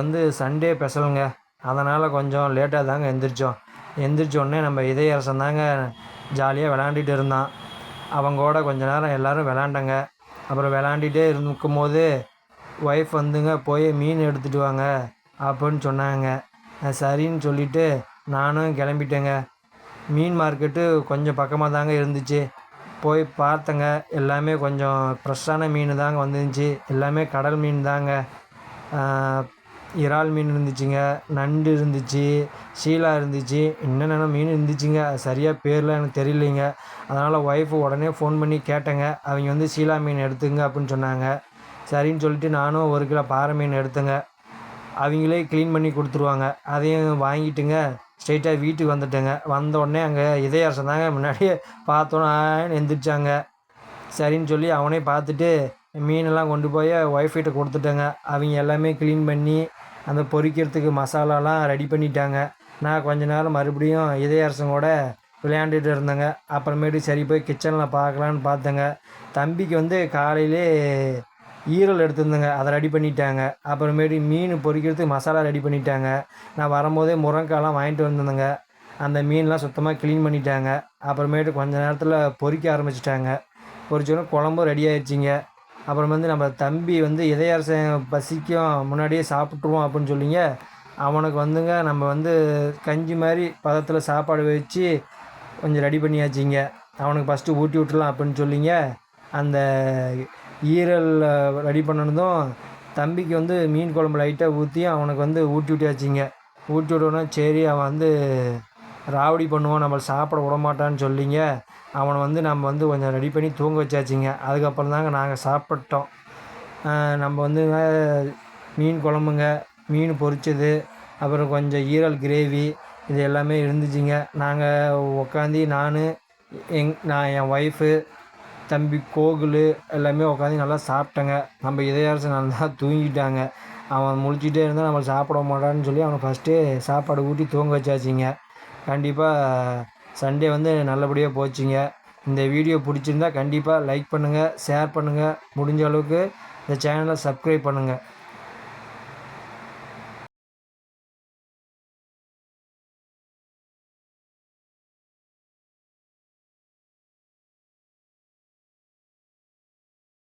வந்து சண்டே ஸ்பெஷலுங்க. அதனால் கொஞ்சம் லேட்டாக தாங்க எந்திரிச்சோம். எந்திரிச்சோடனே நம்ம இதயரசன் தாங்க ஜாலியாக விளாண்டுட்டு இருந்தான். அவங்கூட கொஞ்ச நேரம் எல்லோரும் விளாண்டங்க. அப்புறம் விளாண்டுட்டே இருக்கும்போது ஒய்ஃப் வந்துங்க போய் மீன் எடுத்துகிட்டு வாங்க அப்படின்னு சொன்னாங்க. சரின்னு சொல்லிவிட்டு நானும் கிளம்பிட்டேங்க. மீன் மார்க்கெட்டு கொஞ்சம் பக்கமாக தாங்க இருந்துச்சு. போய் பார்த்தேங்க. எல்லாமே கொஞ்சம் ஃப்ரெஷ்ஷான மீன் தாங்க வந்துருந்துச்சு. எல்லாமே கடல் மீன் தாங்க. இறால் மீன் இருந்துச்சுங்க, நண்டு இருந்துச்சு, ஷீலா இருந்துச்சு, என்னென்ன மீன் இருந்துச்சுங்க. சரியாக பேர்லாம் எனக்கு தெரியலைங்க. அதனால் ஒய்ஃபு உடனே ஃபோன் பண்ணி கேட்டேங்க. அவங்க வந்து ஷீலா மீன் எடுத்துங்க அப்படின்னு சொன்னாங்க. சரின்னு சொல்லிட்டு நானும் 1 கிலோ பாறை மீன் எடுத்தேங்க. அவங்களே க்ளீன் பண்ணி கொடுத்துருவாங்க. அதையும் வாங்கிட்டுங்க ஸ்ட்ரெயிட்டாக வீட்டுக்கு வந்துட்டேங்க. வந்த உடனே அங்கே இதயரசன் தாங்க முன்னாடியே பார்த்தோன்னே எந்திரிச்சாங்க. சரின்னு சொல்லி அவனே பார்த்துட்டு மீனெல்லாம் கொண்டு போய் ஒய்ஃப்கிட்ட கொடுத்துட்டேங்க. அவங்க எல்லாமே க்ளீன் பண்ணி அந்த பொரிக்கிறதுக்கு மசாலாலாம் ரெடி பண்ணிட்டாங்க. நான் கொஞ்ச நேரம் மறுபடியும் இதயரசன் கூட விளையாண்டுட்டு இருந்தேங்க. அப்புறமேட்டு சரி போய் கிச்சனில் பார்க்கலான்னு பார்த்தேங்க. தம்பிக்கு வந்து காலையிலே ஈரல் எடுத்துருந்தேங்க, அதை ரெடி பண்ணிட்டாங்க. அப்புறமேட்டு மீன் பொரிக்கிறதுக்கு மசாலா ரெடி பண்ணிட்டாங்க. நான் வரும்போதே முருங்கைக்காலாம் வாங்கிட்டு வந்திருந்தேங்க. அந்த மீன்லாம் சுத்தமாக க்ளீன் பண்ணிட்டாங்க. அப்புறமேட்டு கொஞ்ச நேரத்தில் பொரிக்க ஆரம்பிச்சிட்டாங்க. பொரிச்சோடனே குழம்பும் ரெடி ஆகிடுச்சிங்க. அப்புறம் வந்து நம்ம தம்பி வந்து இதயரசன் பசிக்கும் முன்னாடியே சாப்பிட்ருவோம் அப்படின்னு சொல்லிங்க, அவனுக்கு வந்துங்க நம்ம வந்து கஞ்சி மாதிரி பதத்தில் சாப்பாடு வச்சு கொஞ்சம் ரெடி பண்ணியாச்சிங்க. அவனுக்கு ஃபஸ்ட்டு ஊட்டி விட்டுலாம் அப்படின்னு சொல்லிங்க அந்த ஈரல் ரெடி பண்ணதும் தம்பிக்கு வந்து மீன் குழம்பு லைட்டாக ஊற்றி அவனுக்கு வந்து ஊட்டி விட்டியாச்சிங்க. ஊட்டி விட்டோன்னா சரி அவன் வந்து ராவடி பண்ணுவான், நம்மளை சாப்பிட விடமாட்டான்னு சொல்லிங்க அவனை வந்து நம்ம வந்து கொஞ்சம் ரெடி பண்ணி தூங்க வச்சாச்சிங்க. அதுக்கப்புறம் தாங்க நாங்கள் சாப்பிட்டோம். நம்ம வந்து மீன் குழம்புங்க, மீன் பொரிச்சது, அப்புறம் கொஞ்சம் ஈரல் கிரேவி இது எல்லாமே இருந்துச்சுங்க. நாங்கள் உக்காந்து நான் என் ஒய்ஃபு, தம்பி கோகுல் எல்லாமே உட்காந்து நல்லா சாப்பிட்டேங்க. நம்ம இதயரசன் நல்லா தூங்கிட்டாங்க. அவன் முழிச்சிட்டே இருந்தால் நம்ம சாப்பிட மாட்டான்னு சொல்லி அவனை ஃபஸ்ட்டே சாப்பாடு ஊட்டி தூங்க வச்சாச்சிங்க. கண்டிப்பாக சண்டே வந்து நல்லபடியாக போச்சுங்க. இந்த வீடியோ பிடிச்சிருந்தா கண்டிப்பாக லைக் பண்ணுங்கள், ஷேர் பண்ணுங்கள், முடிஞ்ச அளவுக்கு இந்த சேனலை சப்ஸ்கிரைப் பண்ணுங்கள்.